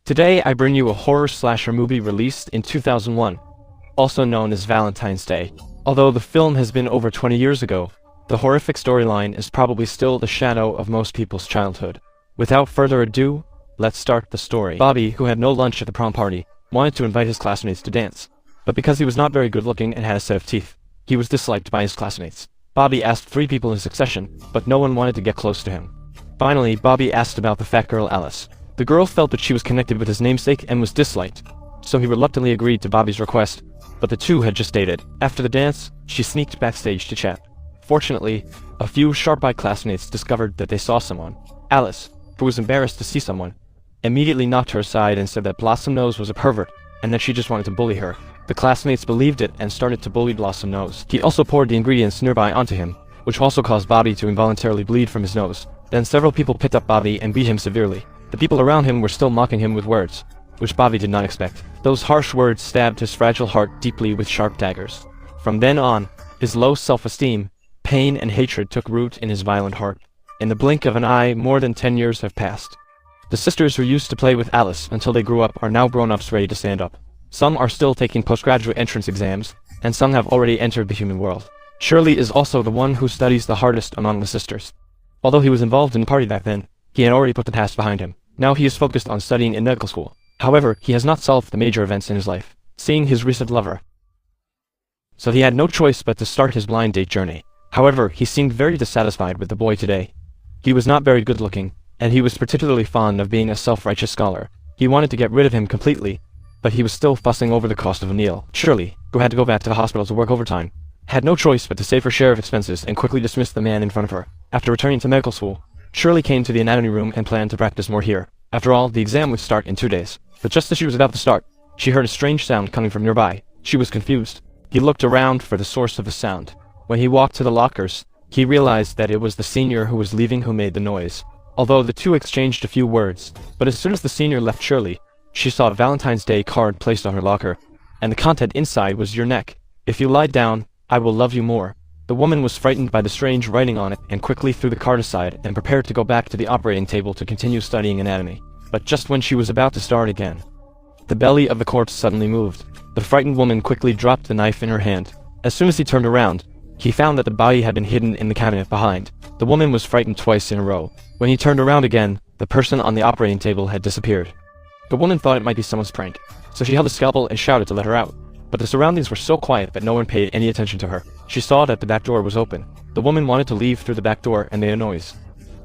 Today I bring you a horror slasher movie released in 2001, also known as Valentine's Day. Although the film has been over 20 years ago, the horrific storyline is probably still the shadow of most people's childhood. Without further ado, let's start the story. Bobby, who had no lunch at the prom party, wanted to invite his classmates to dance. But because he was not very good looking and had a set of teeth, he was disliked by his classmates. Bobby asked 3 people in succession, but no one wanted to get close to him. Finally, Bobby asked about the fat girl Alice. The girl felt that she was connected with his namesake and was disliked, so he reluctantly agreed to Bobby's request, but the two had just dated. After the dance, she sneaked backstage to chat. Fortunately, a few sharp-eyed classmates discovered that they saw someone. Alice, who was embarrassed to see someone, immediately knocked her aside and said that Blossom Nose was a pervert, and that she just wanted to bully her. The classmates believed it and started to bully Blossom Nose. He also poured the ingredients nearby onto him, which also caused Bobby to involuntarily bleed from his nose. Then several people picked up Bobby and beat him severely. The people around him were still mocking him with words, which Bobby did not expect. Those harsh words stabbed his fragile heart deeply with sharp daggers. From then on, his low self-esteem, pain and hatred took root in his violent heart. In the blink of an eye, more than 10 years have passed. The sisters who used to play with Alice until they grew up are now grown-ups ready to stand up. Some are still taking postgraduate entrance exams, and some have already entered the human world. Shirley is also the one who studies the hardest among the sisters. Although he was involved in the party back then, he had already put the past behind him. Now he is focused on studying in medical school. However, he has not solved the major events in his life, seeing his recent lover. So he had no choice but to start his blind date journey. However, he seemed very dissatisfied with the boy today. He was not very good looking, and he was particularly fond of being a self-righteous scholar. He wanted to get rid of him completely, but he was still fussing over the cost of a meal. Shirley, who had to go back to the hospital to work overtime, had no choice but to save her share of expenses and quickly dismiss the man in front of her. After returning to medical school, Shirley came to the anatomy room and planned to practice more here. After all, the exam would start in 2 days. But just as she was about to start, she heard a strange sound coming from nearby. She was confused. He looked around for the source of the sound. When he walked to the lockers, he realized that it was the senior who was leaving who made the noise. Although the two exchanged a few words, but as soon as the senior left Shirley, she saw a Valentine's Day card placed on her locker, and the content inside was, "Your neck. If you lie down, I will love you more." The woman was frightened by the strange writing on it and quickly threw the card aside and prepared to go back to the operating table to continue studying anatomy. But just when she was about to start again, the belly of the corpse suddenly moved. The frightened woman quickly dropped the knife in her hand. As soon as he turned around, he found that the body had been hidden in the cabinet behind. The woman was frightened twice in a row. When he turned around again, the person on the operating table had disappeared. The woman thought it might be someone's prank, so she held a scalpel and shouted to let her out. But the surroundings were so quiet that no one paid any attention to her. She saw that the back door was open. The woman wanted to leave through the back door and made a noise.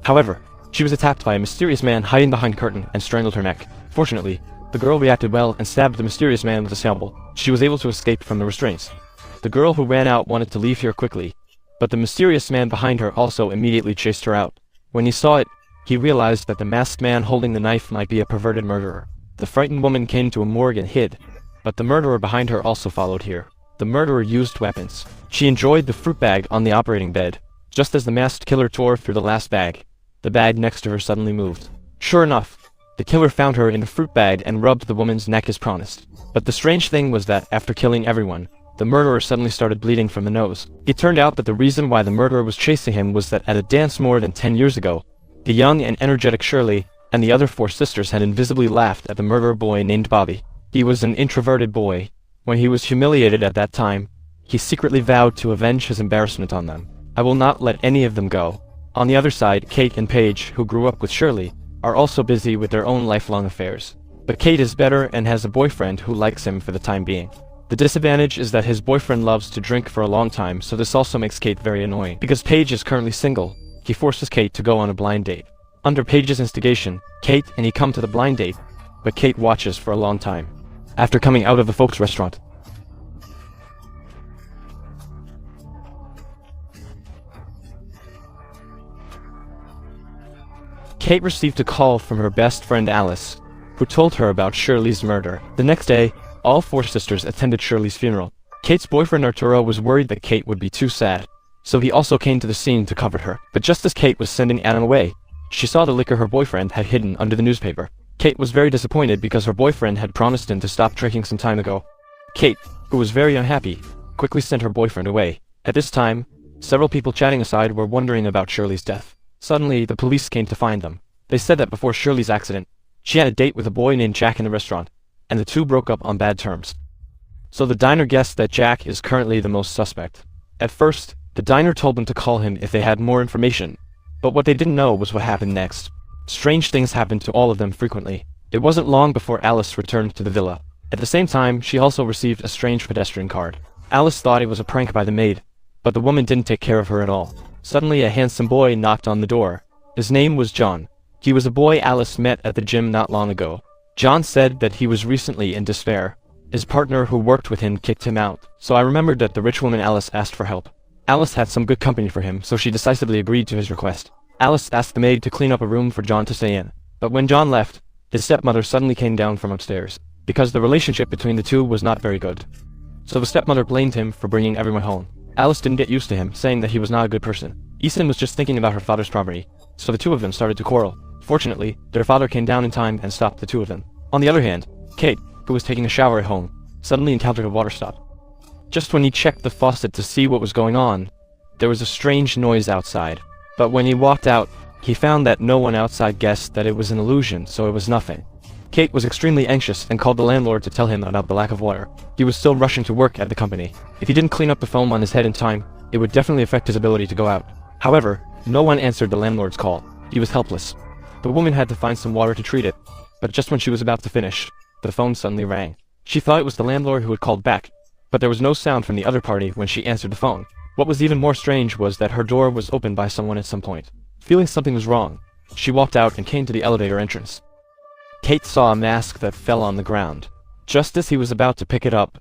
However, she was attacked by a mysterious man hiding behind a curtain and strangled her neck. Fortunately, the girl reacted well and stabbed the mysterious man with a scalpel. She was able to escape from the restraints. The girl who ran out wanted to leave here quickly, but the mysterious man behind her also immediately chased her out. When he saw it, he realized that the masked man holding the knife might be a perverted murderer. The frightened woman came to a morgue and hid, but the murderer behind her also followed here. The murderer used weapons. She enjoyed the fruit bag on the operating bed. Just as the masked killer tore through the last bag, the bag next to her suddenly moved. Sure enough, the killer found her in the fruit bag and rubbed the woman's neck as promised. But the strange thing was that after killing everyone, the murderer suddenly started bleeding from the nose. It turned out that the reason why the murderer was chasing him was that at a dance more than 10 years ago, the young and energetic Shirley and the other 4 sisters had invisibly laughed at the murderer boy named Bobby. He was an introverted boy. When he was humiliated at that time, he secretly vowed to avenge his embarrassment on them. I will not let any of them go. On the other side, Kate and Paige, who grew up with Shirley, are also busy with their own lifelong affairs. But Kate is better and has a boyfriend who likes him for the time being. The disadvantage is that his boyfriend loves to drink for a long time, so this also makes Kate very annoying. Because Paige is currently single, he forces Kate to go on a blind date. Under Paige's instigation, Kate and he come to the blind date, but Kate watches for a long time. After coming out of the folks' restaurant, Kate received a call from her best friend Alice, who told her about Shirley's murder. The next day, all 4 sisters attended Shirley's funeral. Kate's boyfriend Arturo was worried that Kate would be too sad, so he also came to the scene to comfort her. But just as Kate was sending Adam away, she saw the liquor her boyfriend had hidden under the newspaper. Kate was very disappointed because her boyfriend had promised him to stop drinking some time ago. Kate, who was very unhappy, quickly sent her boyfriend away. At this time, several people chatting aside were wondering about Shirley's death. Suddenly, the police came to find them. They said that before Shirley's accident, She had a date with a boy named Jack in the restaurant, and the two broke up on bad terms. So the diner guessed that Jack is currently the most suspect. At first, the diner told them to call him if they had more information, but what they didn't know was what happened next. Strange things happened to all of them frequently. It wasn't long before Alice returned to the villa. At the same time, she also received a strange pedestrian card. Alice thought it was a prank by the maid, but the woman didn't take care of her at all. Suddenly, a handsome boy knocked on the door. His name was John. He was a boy Alice met at the gym not long ago. John said that he was recently in despair. His partner who worked with him kicked him out, so I remembered that the rich woman Alice asked for help. Alice had some good company for him, so she decisively agreed to his request. Alice asked the maid to clean up a room for John to stay in, but when John left, his stepmother suddenly came down from upstairs, because the relationship between the two was not very good. So the stepmother blamed him for bringing everyone home. Alice didn't get used to him, saying that he was not a good person. Ethan was just thinking about her father's property, so the two of them started to quarrel. Fortunately, their father came down in time and stopped the two of them. On the other hand, Kate, who was taking a shower at home, suddenly encountered a water stop. Just when he checked the faucet to see what was going on, there was a strange noise outside. But when he walked out, he found that no one outside guessed that it was an illusion, so it was nothing. Kate was extremely anxious and called the landlord to tell him about the lack of water. He was still rushing to work at the company. If he didn't clean up the foam on his head in time, it would definitely affect his ability to go out. However, no one answered the landlord's call. He was helpless. The woman had to find some water to treat it, but just when she was about to finish, the phone suddenly rang. She thought it was the landlord who had called back, but there was no sound from the other party when she answered the phone. What was even more strange was that her door was opened by someone at some point. Feeling something was wrong, she walked out and came to the elevator entrance. Kate saw a mask that fell on the ground. Just as he was about to pick it up,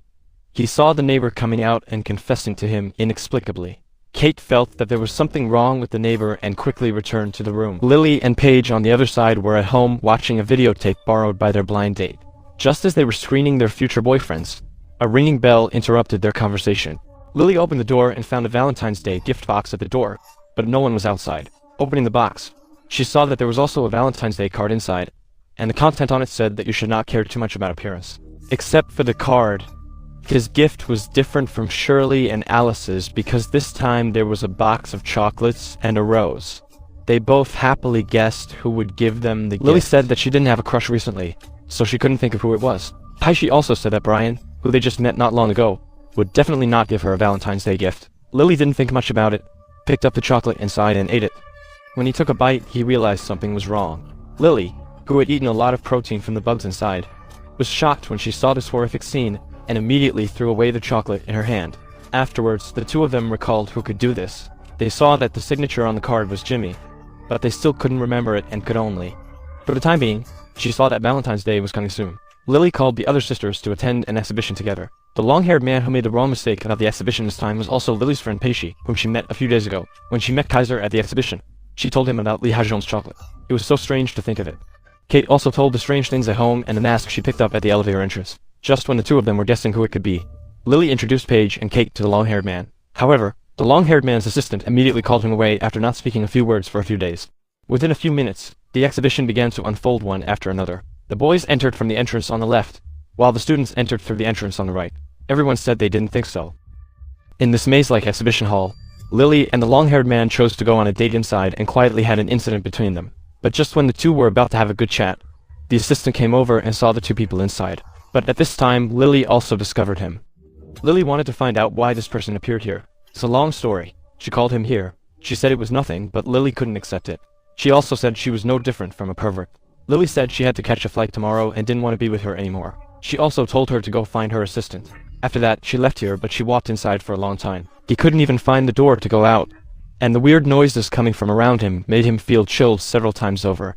he saw the neighbor coming out and confessing to him inexplicably. Kate felt that there was something wrong with the neighbor and quickly returned to the room. Lily and Paige on the other side were at home watching a videotape borrowed by their blind date. Just as they were screening their future boyfriends, a ringing bell interrupted their conversation. Lily opened the door and found a Valentine's Day gift box at the door, but no one was outside. Opening the box, she saw that there was also a Valentine's Day card inside, and the content on it said that you should not care too much about appearance. Except for the card. His gift was different from Shirley and Alice's because this time there was a box of chocolates and a rose. They both happily guessed who would give them the gift. Lily said that she didn't have a crush recently, so she couldn't think of who it was. Paishi also said that Brian, who they just met not long ago, would definitely not give her a Valentine's Day gift. Lily didn't think much about it, picked up the chocolate inside and ate it. When he took a bite, he realized something was wrong. Lily, who had eaten a lot of protein from the bugs inside, was shocked when she saw this horrific scene and immediately threw away the chocolate in her hand. Afterwards, the two of them recalled who could do this. They saw that the signature on the card was Jimmy, but they still couldn't remember it and could only. For the time being, she saw that Valentine's Day was coming soon. Lily called the other sisters to attend an exhibition together. The long-haired man who made the wrong mistake about the exhibition this time was also Lily's friend Peishi, whom she met a few days ago. When she met Kaiser at the exhibition, she told him about Li Hajion's chocolate. It was so strange to think of it. Kate also told the strange things at home and the mask she picked up at the elevator entrance. Just when the two of them were guessing who it could be, Lily introduced Paige and Kate to the long-haired man. However, the long-haired man's assistant immediately called him away after not speaking a few words for a few days. Within a few minutes, the exhibition began to unfold one after another. The boys entered from the entrance on the left, while the students entered through the entrance on the right. Everyone said they didn't think so. In this maze-like exhibition hall, Lily and the long-haired man chose to go on a date inside and quietly had an incident between them. But just when the two were about to have a good chat, the assistant came over and saw the two people inside. But at this time, Lily also discovered him. Lily wanted to find out why this person appeared here. It's a long story. She called him here. She said it was nothing, but Lily couldn't accept it. She also said she was no different from a pervert. Lily said she had to catch a flight tomorrow and didn't want to be with her anymore. She also told her to go find her assistant. After that, she left here, but she walked inside for a long time. He couldn't even find the door to go out, and the weird noises coming from around him made him feel chilled several times over.